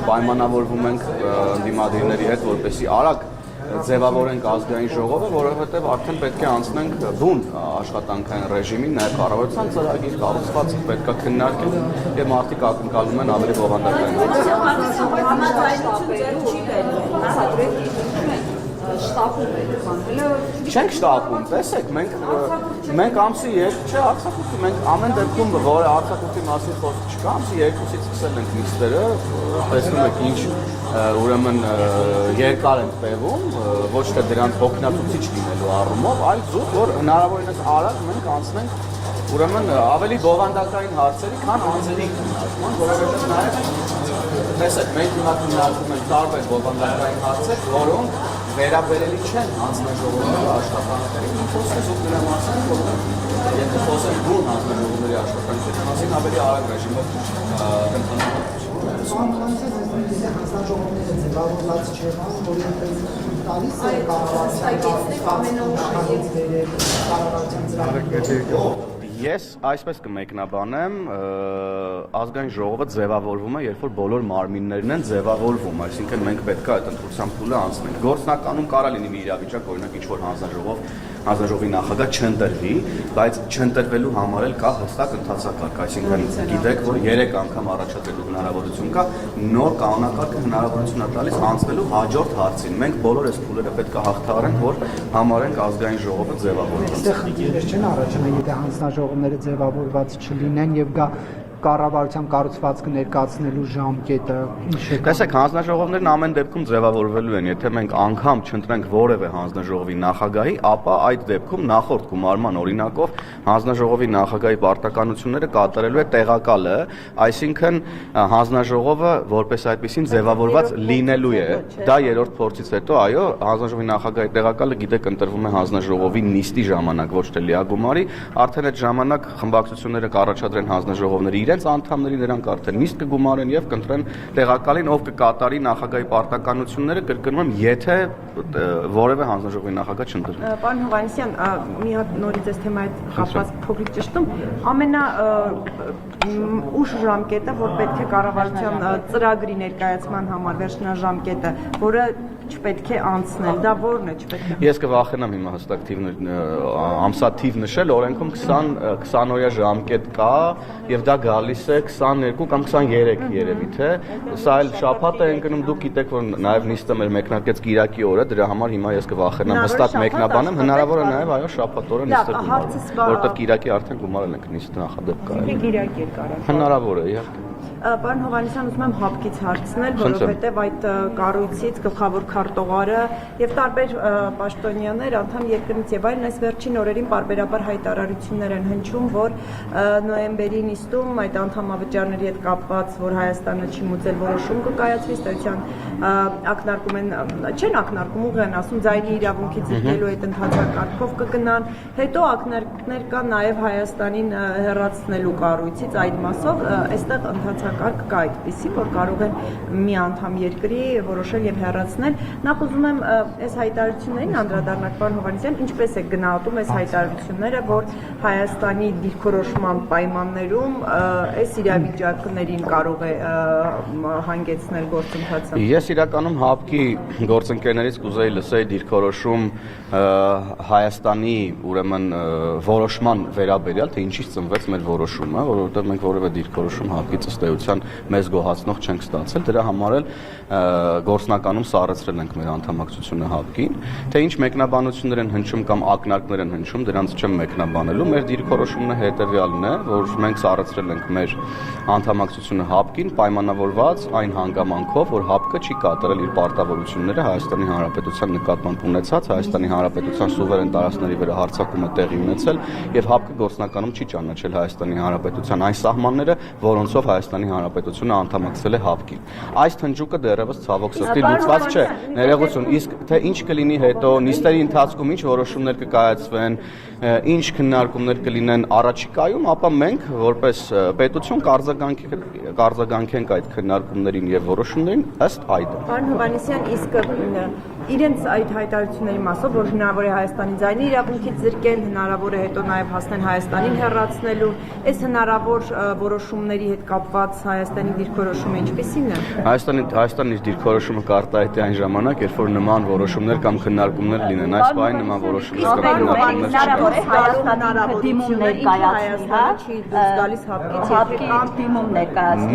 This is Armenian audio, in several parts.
պայմանավորվում ենք ընդդիմադիրների հետ, որպեսզի արագ ձևավորենք ազգային ժողովը, որովհետև արդեն պետք է անցնենք բուն աշխատանքային ռեժիմին, նաև կառավարության ծրագիր, կառուցվածք պետք է քննարկել եւ մարդիկ ակնկալում են ավելի բովանդակային Չենք շտապում, տեսեք, մենք ամսի 2 չէ արձակուրդի, մենք ամեն դեպքում որ արձակուրդի մասին խոսք չկա, ամսի 2-ից սկսել ենք նիստերը, տեսնում եք ինչ ուրեմն երկար են տևում, ոչ թե դրանց հոգնածուցիչ լինելու առումով, այլ զուտ, որ հնարավորինս արագ մենք անցնենք ուրեմն ավելի բովանդակային հարցերի, քան անձերի քննարկման, որովհետև նաև տեսեք, մենք հիմա քննարկում ենք տարբեր բովանդակային հարցեր, որոնք վերաբերելի չեն հանձնաժողովների աշխատանքներին, խոսքը զուտ դրա մասին, որ եթե խոսենք բուն հանձնաժողովների աշխատանքների մասին, ավելի արագ ռեժիմով հանձնաժողովները ձևավորված չեղան, որի տալիս է կառավարության Ես այսպես կմեկնաբանեմ, ազգային ժողովը ձևավորվում է, երբ որ բոլոր մարմիններն են ձևավորվում, այսինքն մենք պետք է այդ ընտրության փուլը անցնենք։ Գործնականում կարա լինի մի իրավիճակ, օրինակ ինչ-որ հանձնաժողովի նախագահ չընտրվի, բայց չընտրվելու համար էլ կա հստակ ընթացակարգ, այսինքն գիտեք, որ 3 անգամ առաջադրելու հնարավորություն կա, նոր կանոնակարգը հնարավորություն է տալիս անցնելու հաջորդ հարցին։ Մենք բոլոր այս փուլերը պետք է հաղթահարենք, որ համարենք ազգային ժողովը ձևավորված։ Այստեղ խնդիրներ չեն առաջանում, եթե հանձնաժողովները ձևավորված չլինեն եւ գա կառավարության կառուցվածքը ներկայացնելու ժամկետը ինչ է։ Տեսեք, հանձնաժողովներն ամեն դեպքում ձևավորվելու են, եթե մենք անգամ չընտրենք որևէ հանձնաժողովի նախագահի, ապա այդ դեպքում նախորդ գումարման օրինակով հանձնաժողովի նախագահի պարտականությունները կատարելու է տեղակալը, այսինքն հանձնաժողովը որպես այդպեսին ձևավորված լինելու է։ Դա երրորդ փորձից հետո, այո, հանձնաժողովի նախագահի տեղակալը գիտեք ընտրվում է հանձնաժողովի նիստի ժամանակ, ոչ թե լիագումարի, արդեն այդ ժամանակ խմբակցությունները կառաջադրեն հանձնաժողովների իրենց անդամների նրանք արդեն նիստ կգումարեն եւ կընտրեն տեղակալին, ով կկատարի նախագահի պարտականությունները, կրկնում եմ, եթե որևէ հանձնաժողովի նախագահ չընտրվի։ Պարոն Հովհաննիսյան, մի հատ նորից այս թեմայի կապված փոքրիկ ճշտում, ամենաուշ ժամկետը, որ պետք է կառավարության ծրագրի ներկայացման համար վերջնաժամկետը, որը չպետք է անցնել, դա ո՞րն է չպետք է։ Ես կվախենամ հիմա հստակ ամսաթիվ նշել, օրենքում 20 օրյա ժամկետ կա եւ դա գալիս է 22 կամ 23 երևի թե սա էլ շաբաթ է ընկնում, դուք գիտեք որ նաեւ նիստը մեր մեկնարկեց Կիրակի օրը, դրա համար հիմա ես կվախենամ հստակ մեկնաբանեմ, հնարավոր է նաեւ այո շաբաթ օրը նիստը գումարել, որտեղ Կիրակի արդեն գումարել ենք նիստ նախադեպ կա։ Կիրակի է կարող։ Հնարավոր է, իհարկե։ Պարոն Հովհաննիսյան, ուզում եմ հապկից հարցնել, որովհետև այդ կառույցից գլխավոր քարտուղարը եւ տարբեր պաշտոնյաներ, անդամ երկրից եւ այլն այս վերջին օրերին պարբերաբար հայտարարություններ են հնչում, որ նոյեմբերի նիստում այդ անդամավճարների հետ կապված, որ Հայաստանը չի մուծել որոշում կկայացվի, ըստեյության չեն ակնարկում, ուղղ են ասում ձայնի իրավունքից ելնելու այդ ընթացակարգով կգնան, հետո ակնարկներ կան նաեւ Հայաստանին հեռացնելու կառույցից այդ մասով, այստեղ ընթացակարգ կա այդպիսի, որ կարող են մի անդամ երկրի որոշել եւ հեռացնել։ Նախ ուզում եմ այս հայտարարություններին անդրադառնալ, պարոն Հովհաննիսյան, ինչպես է գնահատում այս հայտարարությունները, որ Հայաստանի դիրքորոշման պայմաններում այս իրավիճակներին կարող է հանգեցնել գործընթացը։ Ես իրականում ՀԱՊԿ-ի գործընկերներից կուզեի լսել դիրքորոշում Հայաստանի ուրեմն որոշման վերաբերյալ, թե ինչից ծնվեց մեր որոշումը, որովհետեւ մենք որևէ դիրքորոշում ՀԱՊԿ-ի ըստ էության մեզ գոհացնող չենք ստացել, դրա համար էլ գործնականում սառեցրել ենք մեր անդամակցությունը ՀԱՊԿ-ին, թե ինչ մեկնաբանություններ են հնչում կամ ակնարկներ են հնչում, դրանց չեմ մեկնաբանելու, մեր դիրքորոշումն է հետեւյալն է, որ մենք սառեցրել ենք մեր անդամակցությունը ՀԱՊԿ-ին պայմանավորված այն հանգամանքով, որ ՀԱՊԿ-ը չի կատարել իր պարտավորությունները Հայաստանի Հանրապետության նկատմամբ ունեցած, Հայաստանի Հանրապետության սուվերեն տարածքների վրա հարձակումը տեղի ունեցել եւ ՀԱՊԿ-ը գործնականում չի ճանաչել Հայաստանի Հանրապետության այն սահմանները, որոնցով Հայաստանի Հանրապետությունը անդամակցել է ՀԱՊԿ-ին։ Այս թնջուկը դեռևս ցավոք սրտի լուծված չէ։ Ներողություն, իսկ թե ինչ կլինի հետո, նիստերի ընթացքում ինչ որոշումներ կկայացվեն, ինչ քննարկումներ կլինեն առաջիկայում, ապա մենք որպես պետություն կարձագանքենք այդ քննարկումներին եւ որոշումներին ըստ այդ։ Պարոն Հովհաննիսյան, իսկ իրենց այդ հայտարարությունների մասով, որ հնարավոր է Հայաստանի ձայնի իրավունքից զրկել, հնարավոր է հետո նաև հասնել Հայաստանին հեռացնելու, այս հնարավոր որոշումների հետ կապված Հայաստանի դիրքորոշումը ինչպիսին է։ Հայաստանի իր դիրքորոշումը կարտահայտի այն ժամանակ, երբ որ նման որոշումներ կամ քննարկումներ լինեն, այս պահին նման որոշումներ կամ քննարկումներ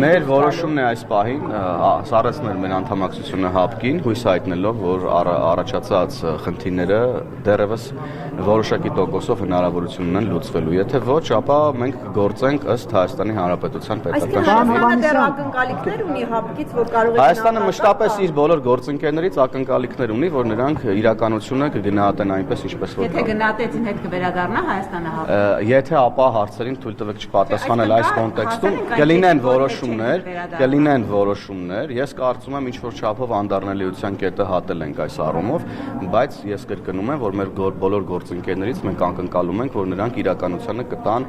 Մեր որոշումն է այս պահին սառեցնել մեր անդամակցությունը ՀԱՊԿ-ին, հույս հայտնելով, որ առաջացած խնդիրները դեռևս որոշակի տոկոսով հնարավորություն ունեն լուծվելու։ Եթե ոչ, ապա մենք կգործենք ըստ Հայաստանի Հանրապետության պետական Հայաստանը դեռ ակնկալիքներ ունի ՀԱՊԿ-ից, որ կարող է Հայաստանը մշտապես իր բոլոր գործընկերներից ակնկալիքներ ունի, որ նրանք իրականությունը կգնահատեն այնպես, ինչպես որ Եթե գնահատեցին հետ կվերադառնա Հայաստանը ՀԱՊԿ։ Եթե ապա հարցերին թույլ տվեք չպատասխանել այս կոնտեքստում, կլինեն որոշումներ, ես կարծում եմ ինչ-որ չափով անդառնալիության կետը հատել ենք այս առումով, բայց ես կրկնում եմ, որ մեր բոլոր գործընկերներից մենք ակնկալում ենք, որ նրանք իրականությանը կտան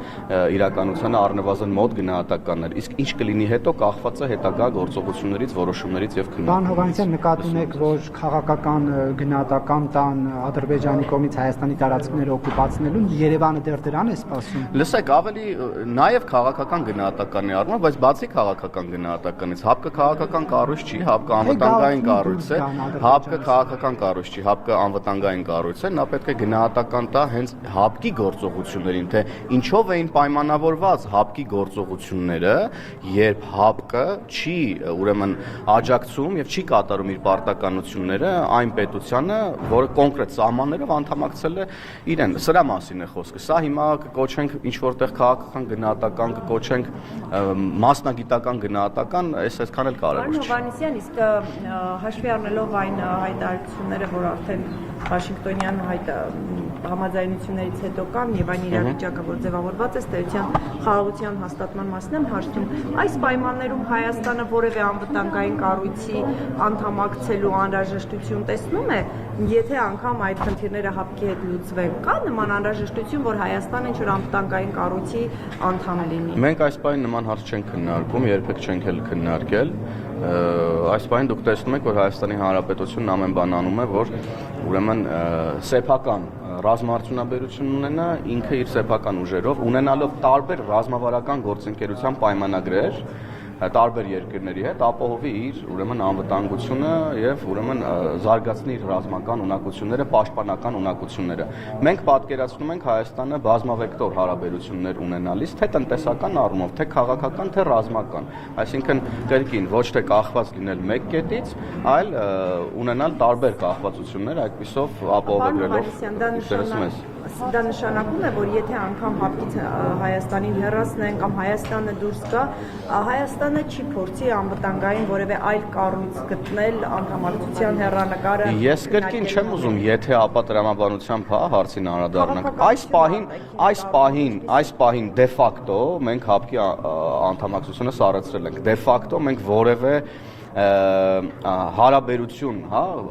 իրականությանը առնվազն մոտ գնահատականներ, իսկ ինչ կլինի հետո կախված է հետագա գործողություններից, որոշումներից եւ քննարկումներից։ Պարոն Հովհաննիսյան, նկատի ունեք, որ քաղաքական գնահատական տան Ադրբեջանի կողմից Հայաստանի տարածքները օկուպացնելուն Երևանը դեռ դրան է սպասում։ Լսեք, ավելի նաեւ քաղաքական գնահատական է առնում, բայց բացի քաղաքական գնահատականից, ՀԱՊԿ քաղաքական կառույց չի, ՀԱՊԿ անվտանգային կառույց է, ՀԱՊԿ քաղաքական կառույց չի, ՀԱՊԿ անվտանգային կառույց է, նա պետք է գնահատական տա հենց ՀԱՊԿ-ի գործողություններին, թե ինչով էին պայմանավորված ՀԱՊԿ-ի գործողությունները, երբ ՀԱՊԿ-ը չի ուրեմն աջակցում եւ չի կատարում իր պարտականությունները այն պետությանը, որը կոնկրետ սահմաններով անդամակցել է իրեն։ Սրա մասին է խոսքը։ Սա հիմա կկոչենք ինչ որտեղ քաղաքական գնահատական, կկոչենք մասնագիտական գնահատական, այսքան էլ կարևոր չէ։ Հովհաննիսյան, իսկ հաշվի առնելով այն հայտարարությունները, որ արդեն Վաշինգտոնյան համաձայնություններից հետո կան եւ այն իրավիճակը, որ ձևավորված է ստեյության խաղաղության հաստատման մասին եմ հարցնում, այս պայմաններում Հայաստանը որևէ անվտանգային կառույցի անդամակցելու անհրաժեշտություն տեսնում է, եթե անգամ այդ խնդիրները ՀԱՊԿ-ի հետ լուծվեն, կա նման անհրաժեշտություն, որ Հայաստանը ինչ-որ անվտանգային կառույցի անդամ լինի։ Մենք այս պահին նման հարց չենք քննարկում, երբեք չենք էլ քննարկել։ Այս պահին դուք տեսնում եք, որ Հայաստանի Հանրապետությունն ամեն բան անում է, որ ուրեմն սեփական ռազմաարդյունաբերություն ունենա, ինքը իր սեփական ուժերով, ունենալով տարբեր ռազմավարական գործընկերության պայմանագրեր տարբեր երկրների հետ ապահովի իր ուրեմն անվտանգությունը եւ ուրեմն զարգացնի իր ռազմական ունակությունները, պաշտպանական ունակությունները։ Մենք պատկերացնում ենք Հայաստանը բազմավեկտոր հարաբերություններ ունենալիս, թե տնտեսական առումով, թե քաղաքական, թե ռազմական։ Այսինքն կրկին ոչ թե կախված լինել մեկ կետից, այլ ունենալ տարբեր կախվածություններ, այդպիսով ապահովագրելով Դա նշանակում է, որ եթե անգամ ՀԱՊԿ-ից Հայաստանին հեռացնեն կամ Հայաստանը դուրս գա, Հայաստանը չի փորձի անվտանգային որևէ այլ կառույց գտնել անդամակցության հեռանկարը։ Ես կրկին չեմ ուզում, եթե ապա տրամաբանությամբ հարցին անդրադառնանք։ Այս պահին դե ֆակտո մենք ՀԱՊԿ-ի անդամակցությունը սառեցրել ենք։ Դե ֆակտո մենք որևէ հարաբերություն,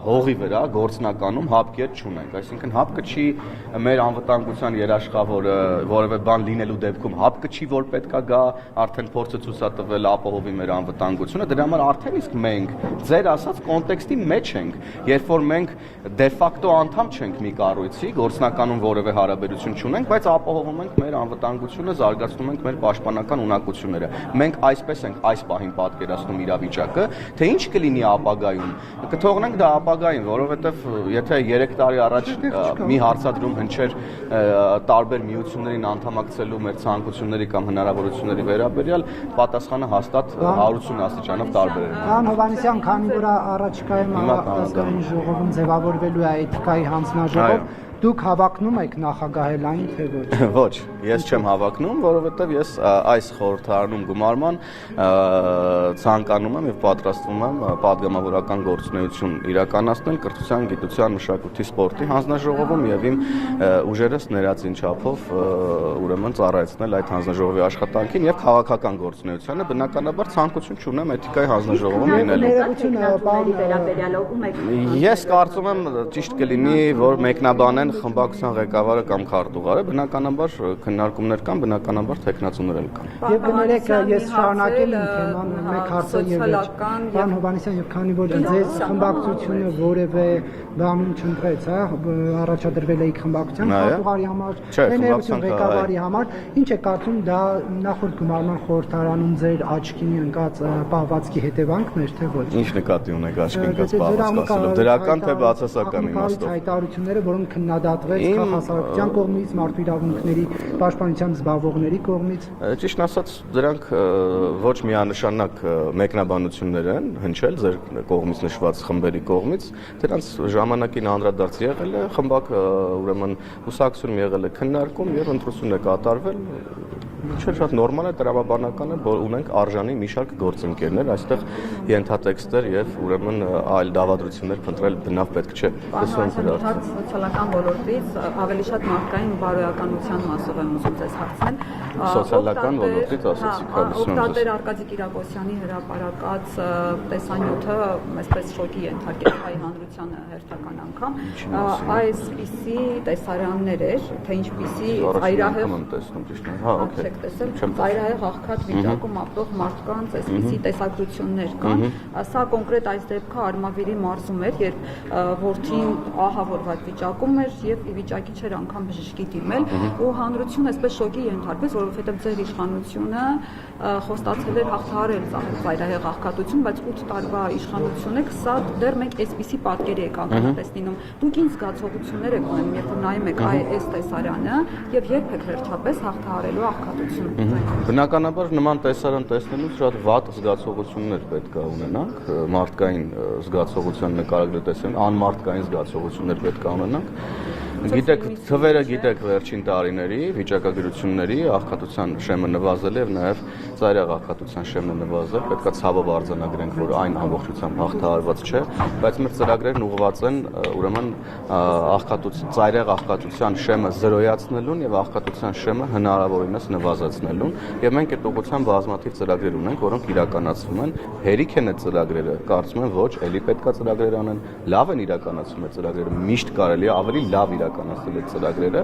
հողի վրա գործնականում ՀԱՊԿ-ի հետ չունենք, այսինքն ՀԱՊԿ-ը չի մեր անվտանգության երաշխավորը, որևէ բան լինելու դեպքում ՀԱՊԿ-ը չի որ պետքա գա, արդեն փորձը ցույց տվել ապահովի մեր անվտանգությունը, դրա համար արդեն իսկ մենք ձեր ասած կոնտեքստի մեջ ենք, երբ որ մենք դե ֆակտո անդամ չենք մի կառույցի, գործնականում որևէ հարաբերություն չունենք, բայց ապահովում ենք մեր անվտանգությունը, զարգացնում ենք մեր պաշտպանական ունակությունները։ Մենք այսպես ենք այս պահին պատկերացնում իրավիճակը, թե ինչ կլինի ապագայում, կթողնենք դա ապագային, որովհետև եթե 3 տարի առաջ մի հարցադրում հնչեր տարբեր միություններին անդամակցելու մեր ցանկությունների կամ հնարավորությունների վերաբերյալ, պատասխանը հաստատ 180 աստիճանով տարբեր էր։ Պարոն Հովհաննիսյան, քանի որ առաջիկայում ազգային ժողովում ձևավորվելու է էթիկայի հանձնաժողով, դուք հավակնում եք նախագահելային թե ոչ։ Ոչ, ես չեմ հավակնում, որովհետև ես այս խորհրդարանում գումարման ցանկանում եմ եւ պատրաստվում եմ պատգամավորական գործունեություն իրականացնել կրթության, գիտության, մշակույթի, սպորտի հանձնաժողովում եւ իմ ուժերս ներածին չափով ուրեմն ծառայեցնել այդ հանձնաժողովի աշխատանքին եւ քաղաքական գործունեությանը, բնականաբար ցանկություն չունեմ էթիկայի հանձնաժողովում լինելու։ Ես կարծում եմ ճիշտ կլինի, որ մեկնաբանեն ունեն խմբակցության ղեկավարը կամ քարտուղարը, բնականաբար քննարկումներ կան, բնականաբար թեկնածուներ էլ կան։ Եվ կներեք, ես շարունակել եմ թեման, մեկ հարցը եւ Պարոն Հովհաննիսյան, եւ քանի որ ձեզ խմբակցությունը որևէ բանում չընտրեց, առաջադրվել եք խմբակցության քարտուղարի համար, ներողություն ղեկավարի համար, ինչ է կարծում դա նախորդ գումարման խորհրդարանում ձեր աչքին ընկած պահվածքի հետևանքն էր, թե ոչ։ Ինչ նկատի ունեք աչքի ընկած պահվածքը, դրական թե բացասական իմաստով։ Հայտարարությունները, որոնք քննադատվեց քաղաքացիական կողմից, մարդու իրավունքների պաշտպանության զբաղվողների կողմից։ Ճիշտ ասած, դրանք ոչ միանշանակ մեկնաբանություններ են հնչել ձեր կողմից նշված խմբերի կողմից, դրանց ժամանակին անդրադարձ եղել է խմբակ, ուրեմն հուսակցություն եղել է քննարկում եւ ընտրություն է կատարվել։ Չէ, շատ նորմալ է, տրամաբանական է, որ ունենք արժանի մի շարք գործընկերներ, այստեղ ենթատեքստեր եւ ուրեմն այլ դավադրություններ փնտրել բնավ պետք չէ։ Սոցիալական ոլորտից ավելի շատ մարդկային բարոյականության մասով եմ ուզում ձեզ հարցնել։ Սոցիալական ոլորտից ասացիք, օգտատեր Արկադի Կիրակոսյանի հրապարակած տեսանյութը այսպես շոկի ենթարկել հայ հանրությանը հերթական անգամ։ Այսպիսի տեսարաններ էր, թե ինչպիսի ծայրահեղ ծայրահեղ աղքատ վիճակում ապրող մարդկանց այսպիսի տեսակրություններ կան։ Սա կոնկրետ այս դեպքը Արմավիրի մարզում էր, երբ որդին ահավորված վիճակում էր եւ ի վիճակի չէր անգամ բժշկի դիմել, ու հանրությունը այսպես շոկի ենթարկվեց, որովհետեւ ձեր իշխանությունը խոստացել էր հաղթահարել ծայրահեղ աղքատություն, բայց 8 տարվա իշխանություն եք, սա դեռ մենք այսպիսի պատկեր եք ականատես լինում։ Դուք ինչ զգացողություններ եք ունենում, երբ նայում եք այս տեսարանը եւ երբ եք վերջապես հաղթահարելու աղքատությունը։ Բնականաբար նման տեսարան տեսնելուց շատ վատ զգացողություններ պետք է ունենանք, մարդկային զգացողության նկարագրել տեսնեն, անմարդկային զգացողություններ պետք է ունենանք։ Գիտեք, թվերը գիտեք վերջին տարիների վիճակագրությունների աղքատության շեմը նվազել է եւ նաեւ ծայրահեղ աղքատության շեմն է նվազել, պետքա ցավով արձանագրենք, որ այն ամբողջությամբ հաղթահարված չէ, բայց մեր ծրագրերն ուղղված են ուրեմն ծայրահեղ աղքատության շեմը զրոյացնելուն եւ աղքատության շեմը հնարավորինս նվազեցնելուն, եւ մենք այդ ուղղությամբ բազմաթիվ ծրագրեր ունենք, որոնք իրականացվում են։ Հերիք են այդ ծրագրերը, կարծում եմ ոչ, ելի պետքա ծրագրեր անեն, լավ են իրականացվում այդ ծրագրերը, միշտ կարելի է ավելի լավ իրականացնել այդ ծրագրերը,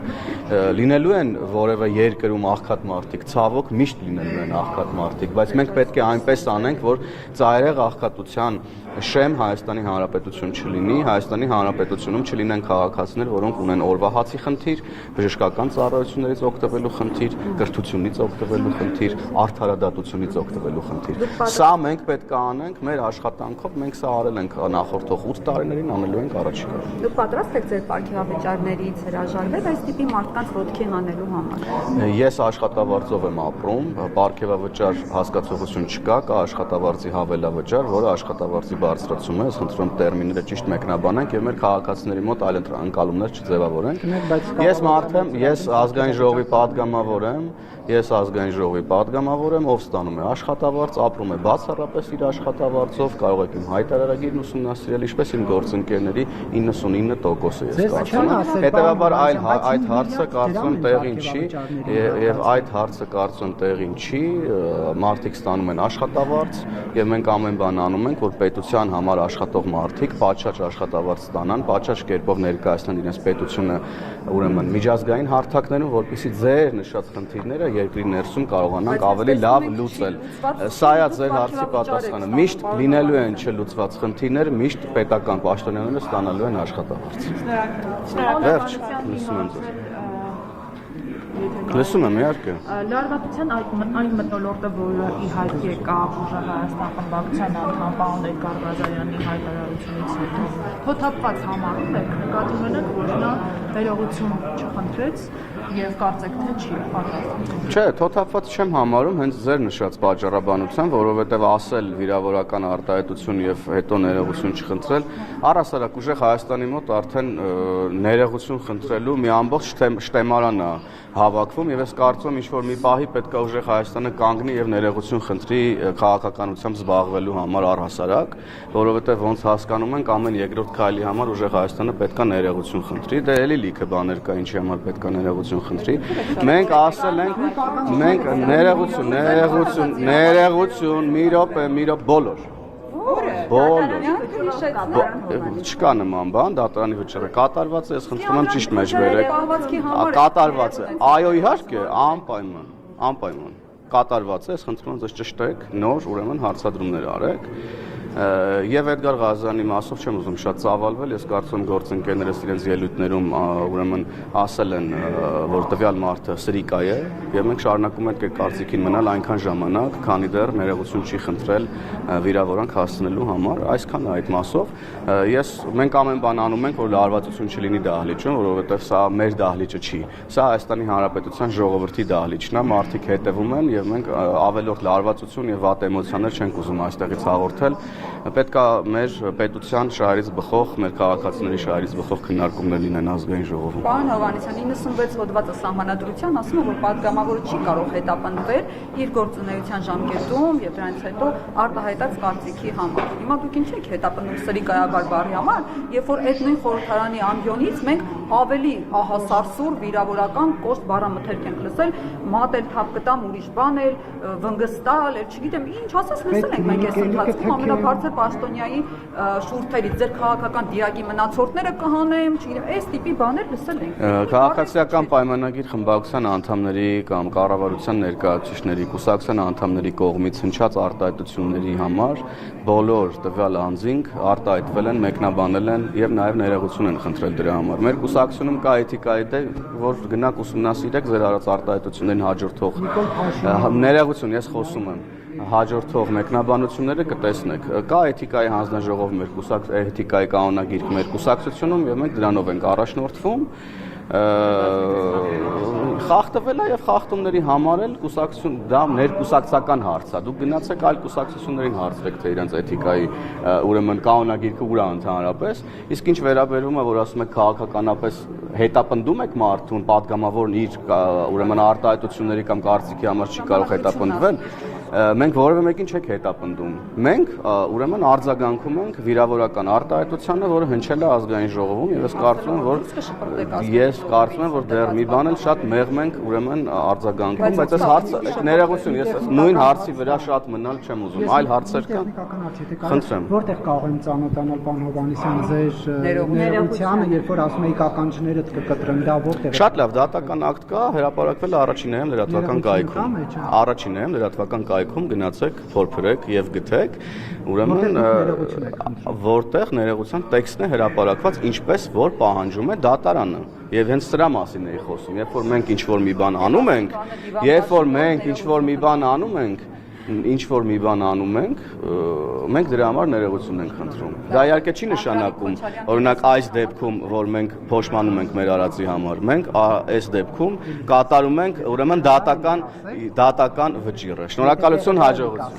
լինելու են որևէ երկրում աղքատ մարդիկ, ցավոք միշտ լինելու են աղքատ մարդիկ, բայց մենք պետք է այնպես անենք, որ ծայրահեղ աղքատության շեմ Հայաստանի Հանրապետություն չլինի, Հայաստանի Հանրապետությունում չլինեն քաղաքացիներ, որոնք ունեն օրվա հացի խնդիր, բժշկական ծառայություններից օգտվելու խնդիր, կրթությունից օգտվելու խնդիր, արդարադատությունից օգտվելու խնդիր։ Սա մենք պետք է անենք մեր աշխատանքով, մենք սա արել ենք նախորդող 8 տարիներին, անելու ենք առաջիկայում։ Դուք պատրաստ եք ձեր պարգևավճարներից հրաժարվել այս տիպի մարդկանց ոտքի հանելու համար։ Ես աշխատավարձով եմ ապրում, պարգևավճար հասկացողություն չկա, կա աշխատավարձի հավելավճար, որը աշխատավարձի բարձրացում է, ես խնդրում եմ տերմինները ճիշտ մեկնաբանենք եւ մեր քաղաքացիների մոտ այլ ընկալումներ չձևավորենք։ Ես մարդ եմ, ես ազգային ժողովի падգամավոր եմ, ով ստանում է աշխատավարձ, ապրում է բացառապես իր աշխատավարձով, կարող եք իմ հայտարարագիրն ուսումնասիրել, ինչպես իմ գործընկերների 99%-ը ես կարծում եմ։ Հետևաբար այդ հարցը կարծում տեղին չի եւ այդ հարցը կարծում տեղին չի, մարդիկ ստանում են աշխատավարձ եւ մենք ամեն բան անում ենք, որ պետության համար աշխատող մարդիկ պատշաճ աշխատավարձ ստանան, պատշաճ կերպով ներկայացնեն իրենց պետությունը ուրեմն միջազգային հարթակներում, որպեսզի ձեր նշած խնդիրները երկրի ներսում կարողանանք ավելի լավ լուծել։ Սա է ձեր հարցի պատասխանը։ Միշտ լինելու են չլուծված խնդիրներ, միշտ պետական պաշտոնյաները ստանալու են աշխատավարձ։ Վերջ, լսում եմ ձեզ։ Լսում եմ, իհարկե։ Լարվածության այն մթնոլորտը, որը իհարկե եկավ ուժը Հայաստան խմբակցության անդամ պարոն Էդգար Ղազարյանի հայտարարությունից հետո, թոթափված համարում եք, նկատի ունենաք, որ նա ներողություն չխնդրեց եւ կարծեք թե չի պատրաստ։ Չէ, թոթափված չեմ համարում հենց ձեր նշած պատճառաբանությամբ, որովհետեւ ասել վիրավորական արտահայտություն եւ հետո ներողություն չխնդրել, առհասարակ ուժեղ Հայաստանի մոտ արդեն ներողություն խնդրելու մի ամբողջ շտեմարան է հավաքվում եւ ես կարծում եմ ինչ-որ մի պահի պետք է ուժեղ Հայաստանը կանգնի եւ ներողություն խնդրի քաղաքականությամբ զբաղվելու համար առհասարակ, որովհետեւ ոնց հասկանում ենք ամեն երկրորդ քայլի համար ուժեղ Հայաստանը պետք է ներողություն խնդրի, դե էլի լիքը բաներ կա ինչի համար պետք է ներողություն խնդրի։ Մենք ասել ենք, մենք ներողություն, մի րոպե բոլոր Չկա նման բան, դատարանի վճիռը կատարված է, ես խնդրում եմ ճիշտ մեջ բերեք։ Կատարված է։ Այո, իհարկե, անպայման։ Կատարված է, ես խնդրում եմ ձեզ ճշտեք, նոր ուրեմն հարցադրումներ արեք։ Եվ Էդգար Ղազարյանի մասով չեմ ուզում շատ ծավալվել, ես կարծում եմ գործընկերներս իրենց ելույթներում ուրեմն ասել են, որ տվյալ մարդը սրիկա է, եւ մենք շարունակում ենք այդ կարծիքին մնալ այնքան ժամանակ, քանի դեռ ներողություն չի խնդրել վիրավորանք հասցնելու համար, այսքան այդ մասով մենք ամեն բան անում ենք, որ լարվածություն չլինի դահլիճում, որովհետեւ սա մեր դահլիճը չի։ Սա Հայաստանի Հանրապետության ժողովրդի դահլիճն է, մարդիկ հետևում են եւ մենք ավելորդ լարվածություն եւ վատ էմոցիաներ չենք ուզում այստեղից հաղորդել։ Պետք է մեր պետության շահերից բխող, մեր քաղաքացիների շահերից բխող քննարկումներ լինեն ազգային ժողովում։ Պարոն Հովհաննիսյան, 96 հոդվածը սահմանադրության ասում է, որ պատգամավորը չի կարող հետապնդվել իր գործունեության ժամկետում եւ դրանից հետո արտահայտած կարծիքի համար։ Հիմա դուք ինչ եք հետապնդում սրիկայաբար բառի համար, երբ որ այդ նույն խորհրդարանի ամբիոնից մենք ավելի ահասարսուր վիրավորական կոշտ բառամթերք ենք լսել, մատել թափ կտամ ուրիշ բան էլ, վնգստալ, չգիտեմ, ինչ ասես լսել ենք մենք այս ընթացքում ամենաբարձր պաշտոնյայի շուրթերից ձեր քաղաքական դիակի մնացորդները կհանեմ, չգիտեմ, այս տիպի բաներ լսել ենք։ Քաղաքացիական պայմանագիր խմբակցության անդամների կամ կառավարության ներկայացուցիչների, կուսակցության անդամների կողմից հնչած արտահայտությունների համար բոլոր տվյալ անձինք արտահայտվել են, մեկնաբանել են եւ նաեւ ներողություն են խնդրել դրա համար։ Մեր կուսակցությունում կա էթիկայի դե, որ գնաք ուսումնասիրեք ձեր արած արտահայտություններին հաջորդող ներողություն, ես խոսում եմ հաջորդող մեկնաբանությունները կտեսնեք։ Կա էթիկայի հանձնաժողով մեր էթիկայի կանոնագիր մեր կուսակցությունում եւ մենք դրանով ենք առաջնորդվում։ Խախտվել է եւ խախտումների համար էլ կուսակցություն դա ներկուսակցական հարց է։ Դուք գնացեք այլ կուսակցություններին հարցրեք, թե իրենց էթիկայի ուրեմն կանոնագիրքը ուր է ընդհանրապես։ Իսկ ինչ վերաբերում է, որ ասում եք քաղաքականապես հետապնդում եք մարդուն, падգամավորն իր ուրեմն արտահայտությունների կամ կարծիքի համար չի կարող հետապնդվել, մենք որևէ մեկին չեք հետապնդում։ Մենք ուրեմն արձագանքում ենք վիրավորական արտահայտությանը, որը հնչել է ազգային ժողովում եւ ես կարծում եմ, որ դեռ մի բան էլ շատ մեղմ ենք ուրեմն արձագանքում, բայց այս հարցը ներողություն, ես նույն հարցի վրա շատ մնալ չեմ ուզում, այլ հարցեր կան։ Խնդրեմ։ Որտեղ կարող եմ ծանոթանալ պարոն Հովհաննիսյան ձեր ներողությանը, երբ որ ասում եք ականջներդ կկտրեն, դա որտեղ է։ Շատ լավ, դատական ակտ կա, հրապարակվել է առաջինայում լրատվական կայքում։ Առաջինայում լրատվական կայքում գնացեք, փորփրեք եւ գտեք, ուրեմն որտեղ ներողության տեքստն է հրապարակված, ինչպես որ պահանջում է դատարանը։ Եվ հենց սրա մասին էի խոսում, երբ որ մենք ինչ-որ մի բան անում ենք, մենք դրա համար ներողություն ենք խնդրում։ Դա իհարկե չի նշանակում, օրինակ այս դեպքում, որ մենք փոշմանում ենք մեր արածի համար, մենք այս դեպքում կատարում ենք ուրեմն դատական վճիռը։ Շնորհակալություն, հաջողություն։